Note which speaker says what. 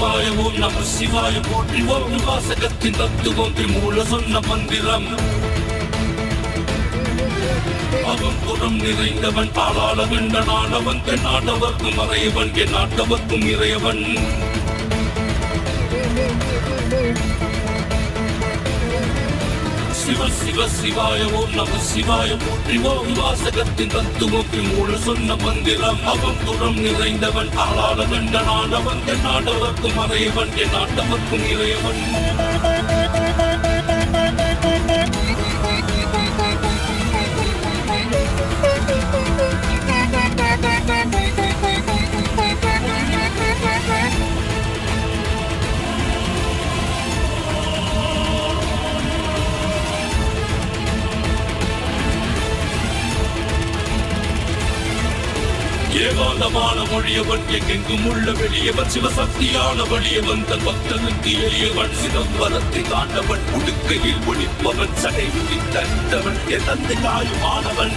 Speaker 1: சிவாய ஓம் நம சிவாய போற்றி ஓம் வாசகத்தின் தத்துவம் மூல சொன்ன மந்திரம் அகம்புறம் நிறைந்தவன் பாலாள வெண்டனானவன் தென்னாட்டவர்க்கும் மறையவன் என் நாட்டவர்க்கும் இறையவன் சிவ சிவ சிவாய ஓம் நம சிவாய போற்றி ஓம் வாசகத்தின் தத்துவம் மூல சொன்ன மந்திரம் அகம்புறம் நிறைந்தவன் பாலாள வெண்டனானவன் தென்னாட்டவர்க்கும் மறையவன் என் நாட்டவர்க்கும் இறையவன் ஏகாந்தமான மொழியவன் எங்கெங்கும் உள்ள வெளியவன் சிவசக்தியான வழியவன் தன் பக்தனுக்கு எளியவன் சிதம்பரத்தை காண்டவன் உடுக்கையில் ஒழிப்பவன் சடை விதித்தவன் என் தந்தை தாயுமானவன்